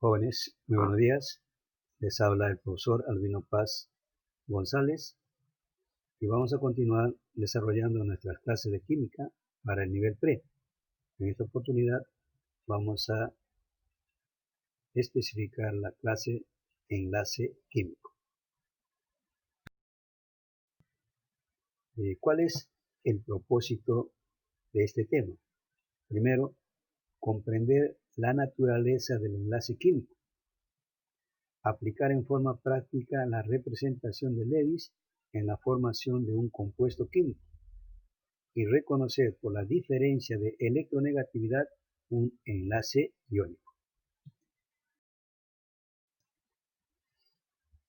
Jóvenes, muy buenos días. Les habla el profesor Albino Paz González y vamos a continuar desarrollando nuestras clases de química para el nivel pre. En esta oportunidad vamos a especificar la clase enlace químico. ¿Cuál es el propósito de este tema? Primero, comprender la naturaleza del enlace químico. Aplicar en forma práctica la representación de Lewis en la formación de un compuesto químico y reconocer por la diferencia de electronegatividad un enlace iónico.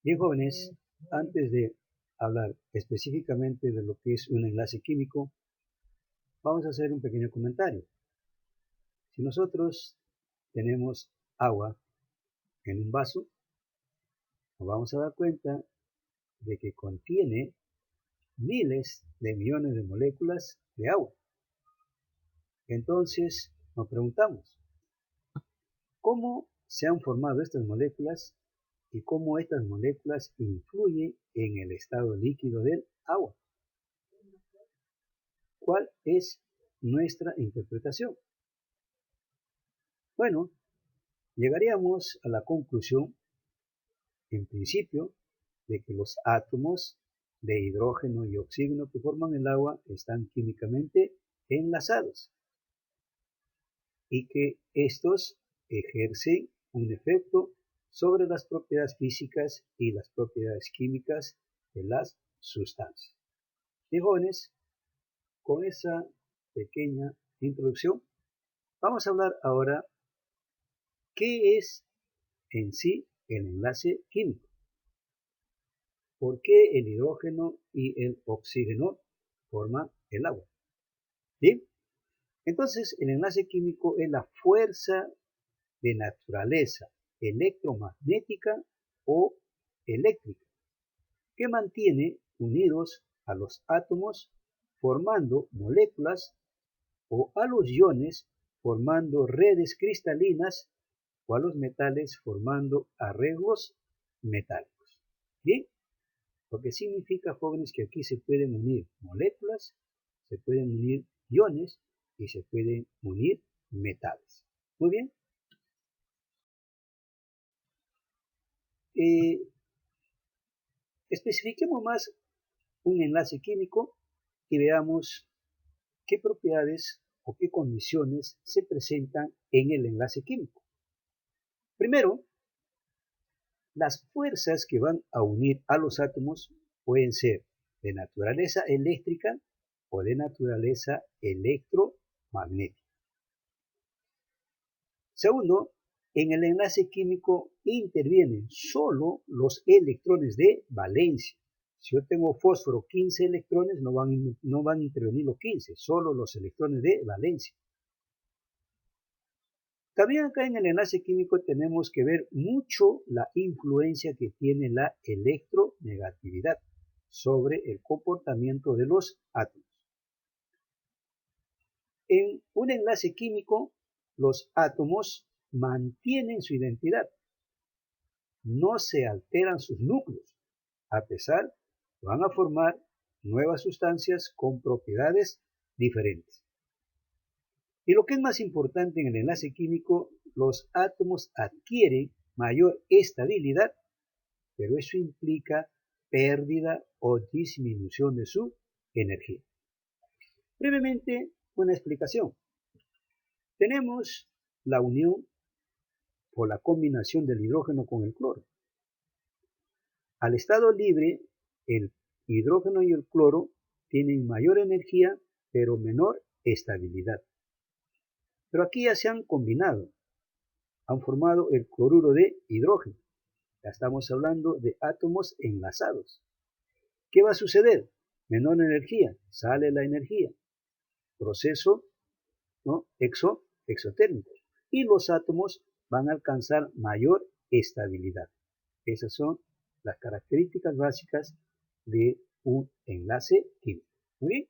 Bien, jóvenes, antes de hablar específicamente de lo que es un enlace químico, vamos a hacer un pequeño comentario. Si nosotros tenemos agua en un vaso, nos vamos a dar cuenta de que contiene miles de millones de moléculas de agua. Entonces nos preguntamos, ¿cómo se han formado estas moléculas y cómo estas moléculas influyen en el estado líquido del agua? ¿Cuál es nuestra interpretación? Bueno, llegaríamos a la conclusión, en principio, de que los átomos de hidrógeno y oxígeno que forman el agua están químicamente enlazados y que estos ejercen un efecto sobre las propiedades físicas y las propiedades químicas de las sustancias. Y jóvenes, con esa pequeña introducción, vamos a hablar ahora qué es en sí el enlace químico. ¿Por qué el hidrógeno y el oxígeno forman el agua? Bien, entonces el enlace químico es la fuerza de naturaleza electromagnética o eléctrica que mantiene unidos a los átomos formando moléculas o a los iones formando redes cristalinas o a los metales formando arreglos metálicos. ¿Bien? Lo que significa, jóvenes, que aquí se pueden unir moléculas, se pueden unir iones y se pueden unir metales. Muy bien. Especifiquemos más un enlace químico y veamos qué propiedades o qué condiciones se presentan en el enlace químico. Primero, las fuerzas que van a unir a los átomos pueden ser de naturaleza eléctrica o de naturaleza electromagnética. Segundo, en el enlace químico intervienen solo los electrones de valencia. Si yo tengo fósforo 15 electrones, no van a intervenir los 15, solo los electrones de valencia. También acá en el enlace químico tenemos que ver mucho la influencia que tiene la electronegatividad sobre el comportamiento de los átomos. En un enlace químico, los átomos mantienen su identidad, no se alteran sus núcleos, a pesar que van a formar nuevas sustancias con propiedades diferentes. Y lo que es más importante en el enlace químico, los átomos adquieren mayor estabilidad, pero eso implica pérdida o disminución de su energía. Brevemente, una explicación. Tenemos la unión o la combinación del hidrógeno con el cloro. Al estado libre, el hidrógeno y el cloro tienen mayor energía, pero menor estabilidad. Pero aquí ya se han combinado, han formado el cloruro de hidrógeno. Ya estamos hablando de átomos enlazados. ¿Qué va a suceder? Menor energía, sale la energía. Proceso, ¿no? Exotérmico. Y los átomos van a alcanzar mayor estabilidad. Esas son las características básicas de un enlace químico. ¿Muy bien?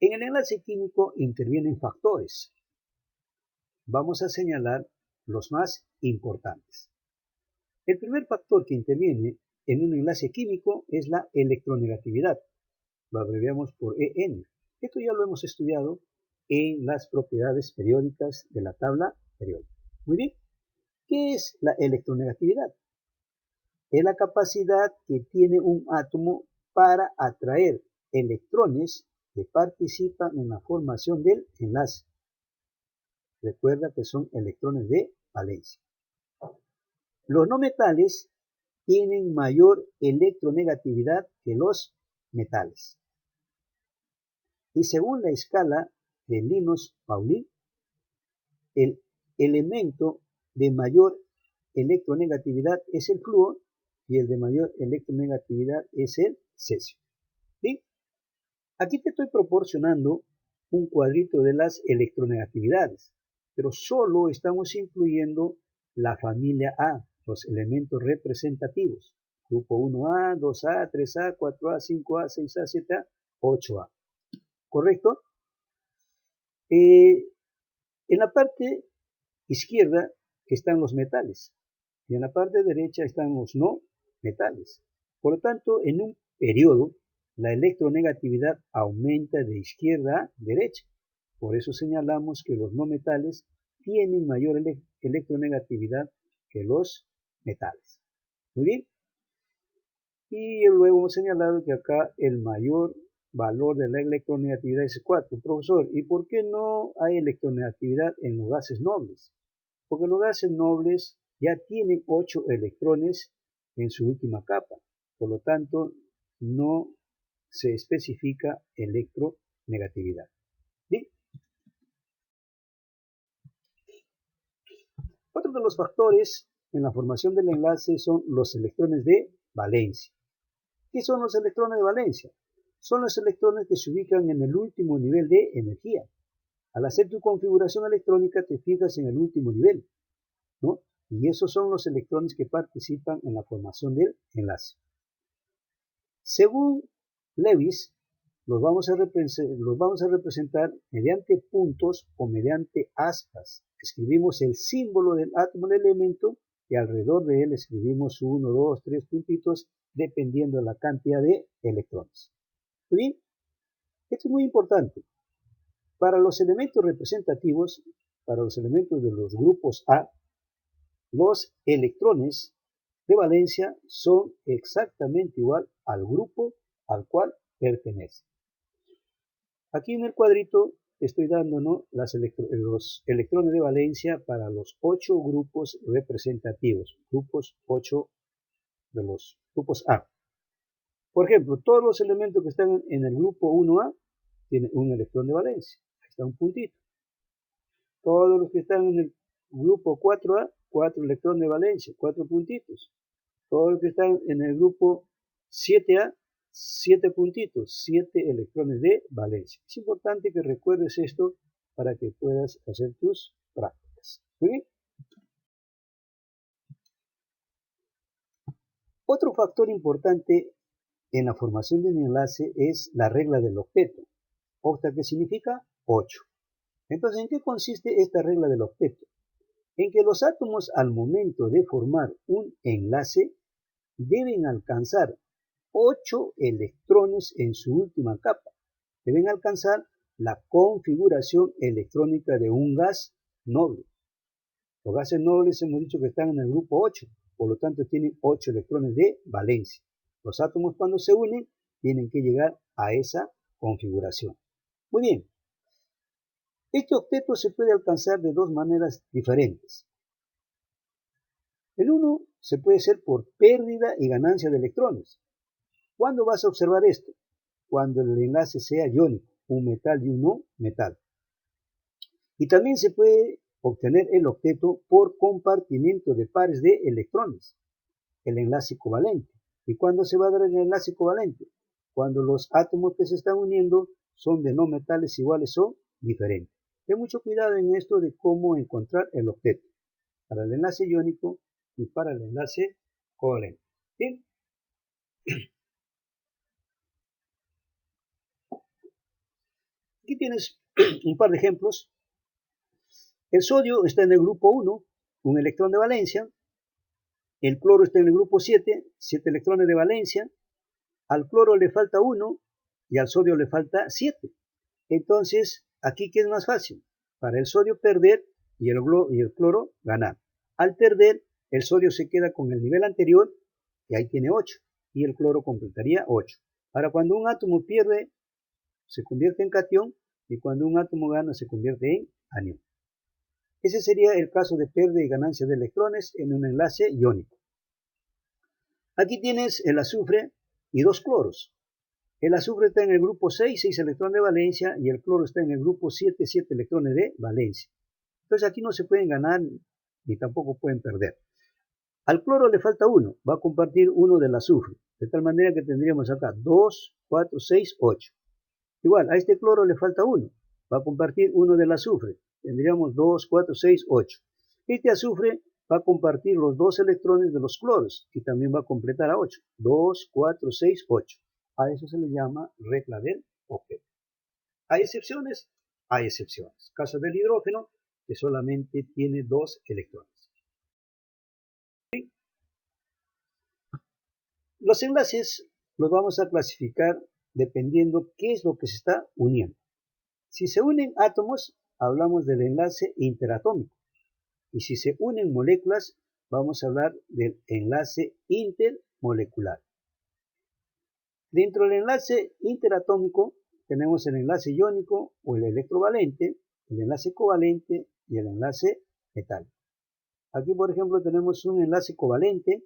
En el enlace químico intervienen factores. vamos a señalar los más importantes. El primer factor que interviene en un enlace químico es la electronegatividad. Lo abreviamos por EN. Esto ya lo hemos estudiado en las propiedades periódicas de la tabla periódica. Muy bien. ¿Qué es la electronegatividad? Es la capacidad que tiene un átomo para atraer electrones que participan en la formación del enlace. Recuerda que son electrones de valencia. Los no metales tienen mayor electronegatividad que los metales. Y según la escala de Linus-Pauling, el elemento de mayor electronegatividad es el flúor y el de mayor electronegatividad es el cesio. ¿Sí? Aquí te estoy proporcionando un cuadrito de las electronegatividades, pero solo estamos incluyendo la familia A, los elementos representativos. Grupo 1A, 2A, 3A, 4A, 5A, 6A, 7A, 8A. ¿Correcto? En la parte izquierda están los metales y en la parte derecha están los no metales. Por lo tanto, en un periodo, la electronegatividad aumenta de izquierda a derecha. Por eso señalamos que los no metales tienen mayor electronegatividad que los metales. Muy bien. Y luego hemos señalado que acá el mayor valor de la electronegatividad es 4. Profesor, ¿y por qué no hay electronegatividad en los gases nobles? Porque los gases nobles ya tienen 8 electrones en su última capa. Por lo tanto, no se especifica electronegatividad. ¿Bien? Otro de los factores en la formación del enlace son los electrones de valencia. ¿Qué son los electrones de valencia? Son los electrones que se ubican en el último nivel de energía. Al hacer tu configuración electrónica te fijas en el último nivel, ¿no? Y esos son los electrones que participan en la formación del enlace. Según Lewis, los vamos a representar mediante puntos o mediante aspas. Escribimos el símbolo del átomo del elemento y alrededor de él escribimos 1, 2, 3 puntitos dependiendo de la cantidad de electrones. ¿Muy bien? Esto es muy importante. Para los elementos representativos, para los elementos de los grupos A, los electrones de valencia son exactamente igual al grupo al cual pertenece. Aquí en el cuadrito estoy dando, ¿no?, los electrones de valencia para los 8 grupos representativos, grupos 8 de los grupos A. Por ejemplo, todos los elementos que están en el grupo 1A tienen un electrón de valencia. Ahí está un puntito. Todos los que están en el grupo 4A, 4 electrones de valencia, 4 puntitos. Todos los que están en el grupo 7A, 7 puntitos, 7 electrones de valencia. Es importante que recuerdes esto para que puedas hacer tus prácticas. ¿Muy bien? Otro factor importante en la formación de un enlace es la regla del octeto. ¿Octa qué significa? 8. Entonces, ¿en qué consiste esta regla del octeto? En que los átomos al momento de formar un enlace deben alcanzar 8 electrones en su última capa. Deben alcanzar la configuración electrónica de un gas noble. Los gases nobles hemos dicho que están en el grupo 8, por lo tanto tienen 8 electrones de valencia. Los átomos cuando se unen tienen que llegar a esa configuración. Muy bien. Este octeto se puede alcanzar de dos maneras diferentes. El uno se puede hacer por pérdida y ganancia de electrones. ¿Cuándo vas a observar esto? Cuando el enlace sea iónico, un metal y un no metal. Y también se puede obtener el octeto por compartimiento de pares de electrones, el enlace covalente. ¿Y cuándo se va a dar el enlace covalente? Cuando los átomos que se están uniendo son de no metales iguales o diferentes. Ten mucho cuidado en esto de cómo encontrar el octeto para el enlace iónico y para el enlace covalente. Bien. Aquí tienes un par de ejemplos. El sodio está en el grupo 1, un electrón de valencia. El cloro está en el grupo 7, 7 electrones de valencia. Al cloro le falta 1 y al sodio le falta 7. Entonces, aquí, ¿qué es más fácil? Para el sodio perder y el cloro ganar. Al perder, el sodio se queda con el nivel anterior, que ahí tiene 8, y el cloro completaría 8. Ahora, cuando un átomo pierde, se convierte en catión, y cuando un átomo gana, se convierte en anión. Ese sería el caso de pérdida y ganancia de electrones en un enlace iónico. Aquí tienes el azufre y 2 cloros. El azufre está en el grupo 6, 6 electrones de valencia, y el cloro está en el grupo 7, 7 electrones de valencia. Entonces aquí no se pueden ganar ni tampoco pueden perder. Al cloro le falta 1, va a compartir 1 del azufre, de tal manera que tendríamos acá 2, 4, 6, 8. Igual, a este cloro le falta 1, va a compartir 1 del azufre, tendríamos 2, 4, 6, 8. Este azufre va a compartir los 2 electrones de los cloros, y también va a completar a 8. 2, 4, 6, 8. A eso se le llama regla del octeto. ¿Hay excepciones? Hay excepciones. Caso del hidrógeno, que solamente tiene 2 electrones. Los enlaces los vamos a clasificar dependiendo qué es lo que se está uniendo. Si se unen átomos, hablamos del enlace interatómico. Y si se unen moléculas, vamos a hablar del enlace intermolecular. Dentro del enlace interatómico tenemos el enlace iónico o el electrovalente, el enlace covalente y el enlace metálico. Aquí, por ejemplo, tenemos un enlace covalente.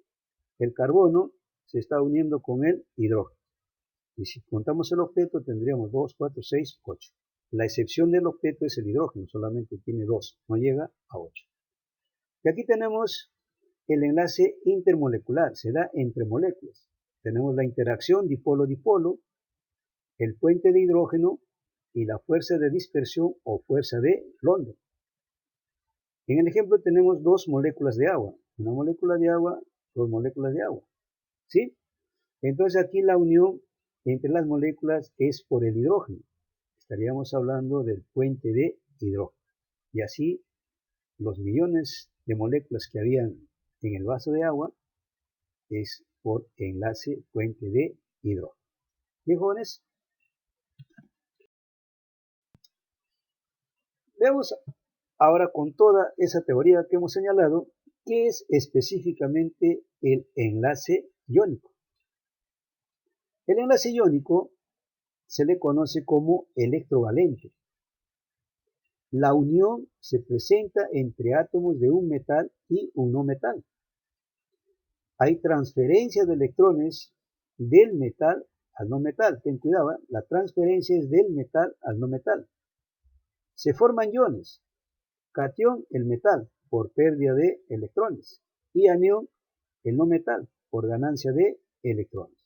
El carbono se está uniendo con el hidrógeno. Y si contamos el octeto, tendríamos 2, 4, 6, 8. La excepción del octeto es el hidrógeno, solamente tiene 2, no llega a 8. Y aquí tenemos el enlace intermolecular, se da entre moléculas. Tenemos la interacción dipolo-dipolo, el puente de hidrógeno y la fuerza de dispersión o fuerza de London. En el ejemplo tenemos 2 moléculas de agua, una molécula de agua, 2 moléculas de agua. ¿Sí? Entonces aquí la unión entre las moléculas es por el hidrógeno. Estaríamos hablando del puente de hidrógeno. Y así los millones de moléculas que habían en el vaso de agua es por enlace puente de hidrógeno. Bien, jóvenes, veamos ahora con toda esa teoría que hemos señalado, ¿qué es específicamente el enlace iónico? El enlace iónico se le conoce como electrovalente. La unión se presenta entre átomos de un metal y un no metal. Hay transferencia de electrones del metal al no metal. Ten cuidado, la transferencia es del metal al no metal. Se forman iones. Catión, el metal, por pérdida de electrones. Y anión, el no metal, por ganancia de electrones.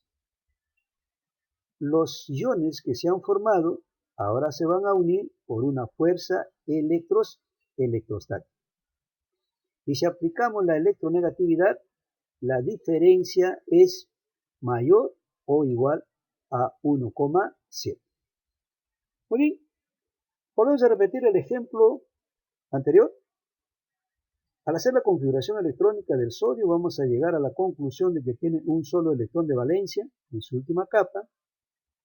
Los iones que se han formado ahora se van a unir por una fuerza electrostática. Y si aplicamos la electronegatividad, la diferencia es mayor o igual a 1,7. Muy bien, volvemos a repetir el ejemplo anterior. Al hacer la configuración electrónica del sodio, vamos a llegar a la conclusión de que tiene un solo electrón de valencia en su última capa.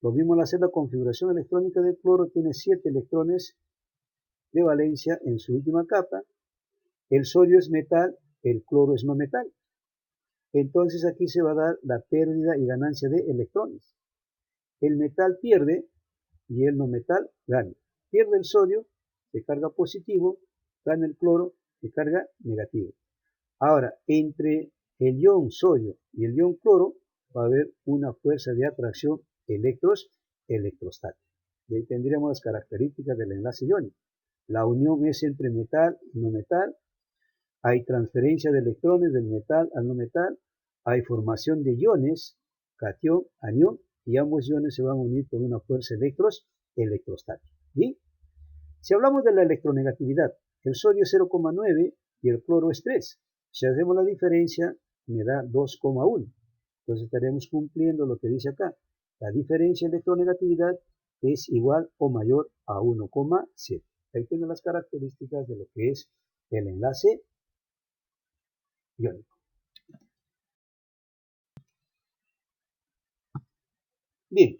Lo mismo al hacer la configuración electrónica del cloro, tiene 7 electrones de valencia en su última capa. El sodio es metal, el cloro es no metal. Entonces aquí se va a dar la pérdida y ganancia de electrones. El metal pierde y el no metal gana. Pierde el sodio, se carga positivo, gana el cloro, se carga negativo. Ahora, entre el ion sodio y el ion cloro va a haber una fuerza de atracción electrostática. Y ahí tendríamos las características del enlace iónico. La unión es entre metal y no metal. Hay transferencia de electrones del metal al no metal. Hay formación de iones, catión, anión, y ambos iones se van a unir por una fuerza electrostática. ¿Sí? Si hablamos de la electronegatividad, el sodio es 0,9 y el cloro es 3. Si hacemos la diferencia, me da 2,1. Entonces estaremos cumpliendo lo que dice acá. La diferencia de electronegatividad es igual o mayor a 1,7. Ahí tiene las características de lo que es el enlace iónico. Bien,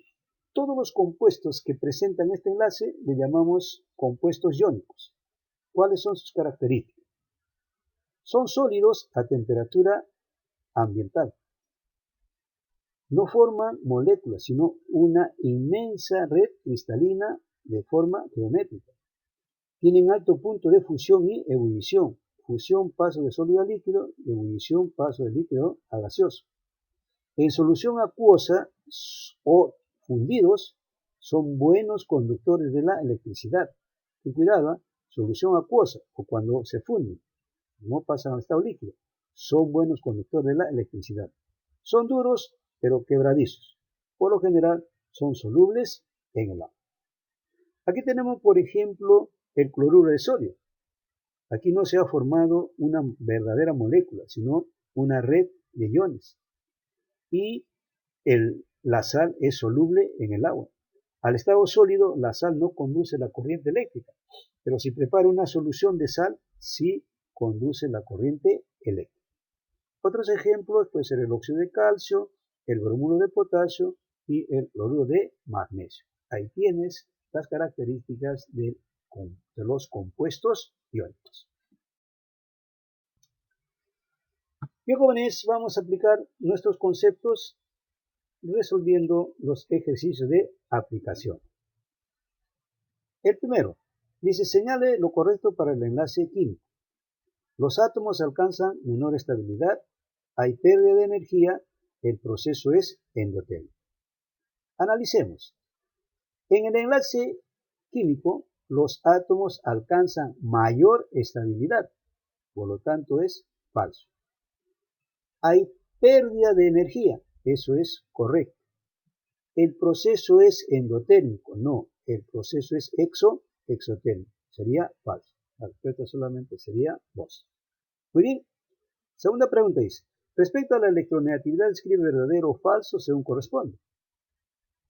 todos los compuestos que presentan este enlace le llamamos compuestos iónicos. ¿Cuáles son sus características? Son sólidos a temperatura ambiental. No forman moléculas, sino una inmensa red cristalina de forma geométrica. Tienen alto punto de fusión y ebullición. Fusión, paso de sólido a líquido, ebullición, paso de líquido a gaseoso. En solución acuosa o fundidos son buenos conductores de la electricidad. Y cuidado, solución acuosa o cuando se funden, no pasan al estado líquido, son buenos conductores de la electricidad. Son duros pero quebradizos. Por lo general son solubles en el agua. Aquí tenemos, por ejemplo, el cloruro de sodio. Aquí no se ha formado una verdadera molécula, sino una red de iones. Y la sal es soluble en el agua. Al estado sólido, la sal no conduce la corriente eléctrica, pero si prepara una solución de sal, sí conduce la corriente eléctrica. Otros ejemplos pueden ser el óxido de calcio, el bromuro de potasio y el cloruro de magnesio. Ahí tienes las características de los compuestos iónicos. Bien, jóvenes, vamos a aplicar nuestros conceptos resolviendo los ejercicios de aplicación. El primero, dice, señale lo correcto para el enlace químico. Los átomos alcanzan menor estabilidad, hay pérdida de energía, el proceso es endotérmico. Analicemos. En el enlace químico, los átomos alcanzan mayor estabilidad, por lo tanto es falso. Hay pérdida de energía, eso es correcto. El proceso es endotérmico, no, el proceso es exotérmico, sería falso. La respuesta solamente sería 2. Muy bien. Segunda pregunta dice, respecto a la electronegatividad, escribe verdadero o falso según corresponde.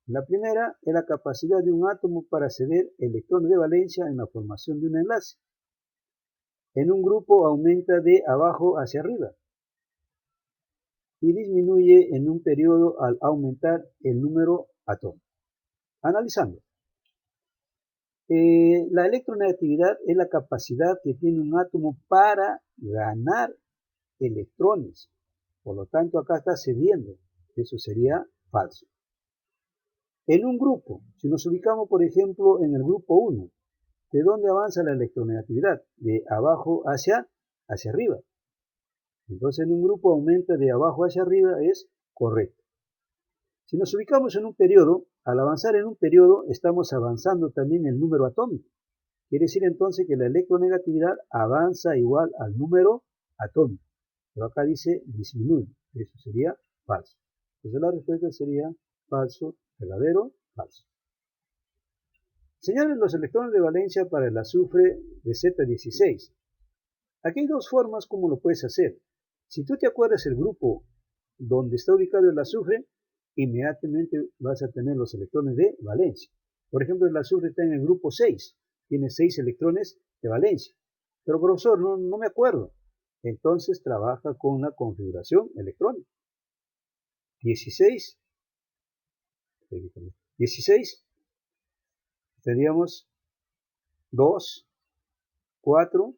La primera es la capacidad de un átomo para ceder electrones de valencia en la formación de un enlace. En un grupo aumenta de abajo hacia arriba y disminuye en un periodo al aumentar el número atómico. Analizando. La electronegatividad es la capacidad que tiene un átomo para ganar electrones. Por lo tanto, acá está cediendo. Eso sería falso. En un grupo, si nos ubicamos, por ejemplo, en el grupo 1, ¿de dónde avanza la electronegatividad? De abajo hacia arriba. Entonces, en un grupo aumenta de abajo hacia arriba, es correcto. Si nos ubicamos en un periodo, al avanzar en un periodo, estamos avanzando también el número atómico. Quiere decir entonces que la electronegatividad avanza igual al número atómico. Pero acá dice disminuye. Eso sería falso. Entonces la respuesta sería falso, verdadero, falso. Señalen los electrones de valencia para el azufre de Z16. Aquí hay dos formas como lo puedes hacer. Si tú te acuerdas el grupo donde está ubicado el azufre, inmediatamente vas a tener los electrones de valencia. Por ejemplo, el azufre está en el grupo 6, tiene 6 electrones de valencia. Pero profesor, no me acuerdo. Entonces trabaja con la configuración electrónica. 16, tendríamos 2, 4,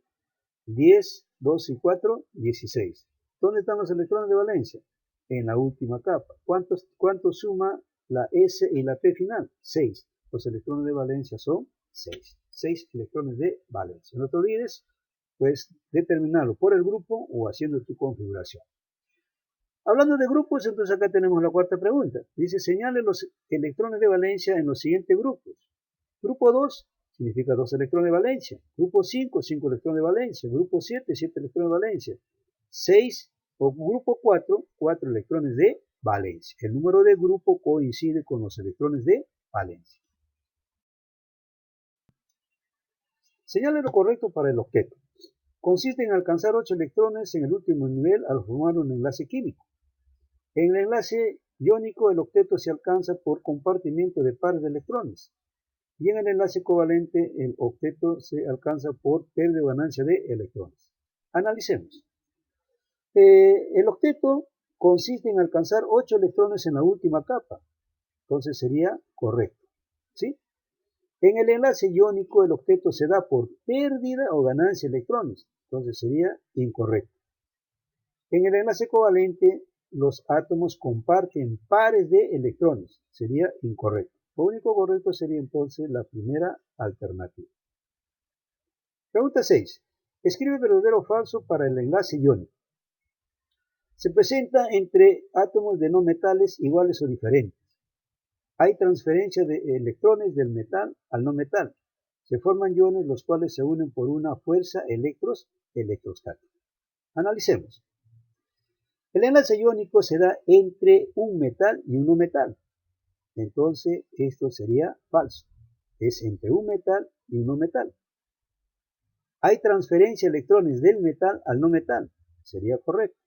10, 2 y 4, 16. ¿Dónde están los electrones de valencia? En la última capa. ¿Cuánto suma la S y la P final? 6. Los electrones de valencia son 6. 6 electrones de valencia. No te olvides, puedes determinarlo por el grupo o haciendo tu configuración. Hablando de grupos, entonces acá tenemos la cuarta pregunta. Dice, señale los electrones de valencia en los siguientes grupos. Grupo 2 significa 2 electrones de valencia. Grupo 5, 5 electrones de valencia. Grupo 7, 7 electrones de valencia. 6 o grupo 4, 4 electrones de valencia. El número de grupo coincide con los electrones de valencia. Señale lo correcto para el octeto. Consiste en alcanzar 8 electrones en el último nivel al formar un enlace químico. En el enlace iónico, el octeto se alcanza por compartimiento de pares de electrones. Y en el enlace covalente el octeto se alcanza por pérdida o ganancia de electrones. Analicemos. El octeto consiste en alcanzar 8 electrones en la última capa. Entonces sería correcto. ¿Sí? En el enlace iónico el octeto se da por pérdida o ganancia de electrones. Entonces sería incorrecto. En el enlace covalente los átomos comparten pares de electrones. Sería incorrecto. Lo único correcto sería entonces la primera alternativa. Pregunta 6. Escribe verdadero o falso para el enlace iónico. Se presenta entre átomos de no metales iguales o diferentes. Hay transferencia de electrones del metal al no metal. Se forman iones los cuales se unen por una fuerza electrostática. Analicemos. El enlace iónico se da entre un metal y un no metal. Entonces esto sería falso. Es entre un metal y un no metal. Hay transferencia de electrones del metal al no metal. Sería correcto.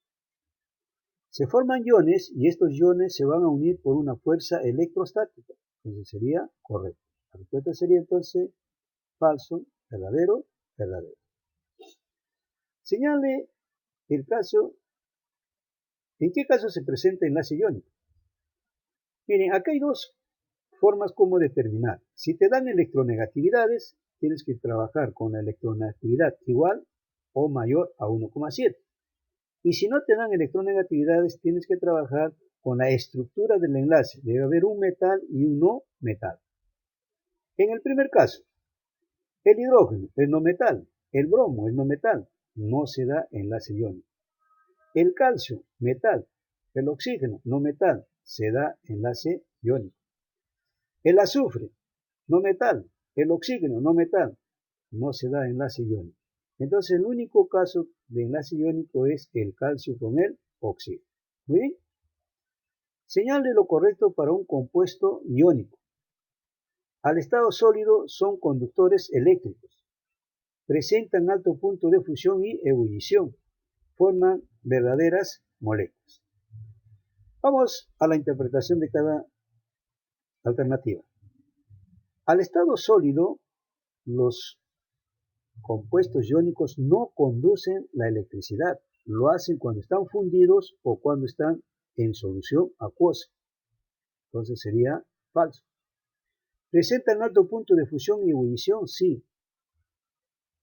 Se forman iones y estos iones se van a unir por una fuerza electrostática. Entonces sería correcto. La respuesta sería entonces falso, verdadero, verdadero. Señale el caso. ¿En qué caso se presenta enlace iónico? Miren, acá hay dos formas como determinar. Si te dan electronegatividades, tienes que trabajar con la electronegatividad igual o mayor a 1,7. Y si no te dan electronegatividades, tienes que trabajar con la estructura del enlace. Debe haber un metal y un no metal. En el primer caso, el hidrógeno es no metal, el bromo es no metal, no se da enlace iónico. El calcio, metal, el oxígeno, no metal, se da enlace iónico. El azufre, no metal, el oxígeno, no metal, no se da enlace iónico. Entonces el único caso de enlace iónico es el calcio con el oxígeno. Muy bien. Señale lo correcto para un compuesto iónico. Al estado sólido son conductores eléctricos. Presentan alto punto de fusión y ebullición. Forman verdaderas moléculas. Vamos a la interpretación de cada alternativa. Al estado sólido, los compuestos iónicos no conducen la electricidad. Lo hacen cuando están fundidos o cuando están en solución acuosa. Entonces sería falso. ¿Presentan alto punto de fusión y ebullición? Sí.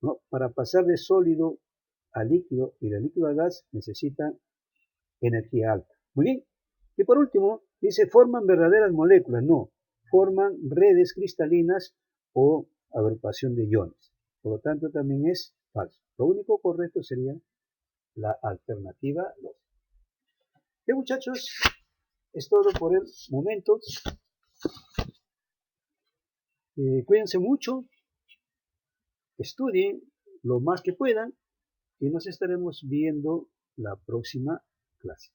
¿No? Para pasar de sólido a líquido y de líquido a gas necesitan energía alta. Muy bien. Y por último, dice, ¿forman verdaderas moléculas? No. Forman redes cristalinas o agrupación de iones. Por lo tanto, también es falso. Lo único correcto sería la alternativa 2. Bien, muchachos, es todo por el momento. Cuídense mucho, estudien lo más que puedan y nos estaremos viendo la próxima clase.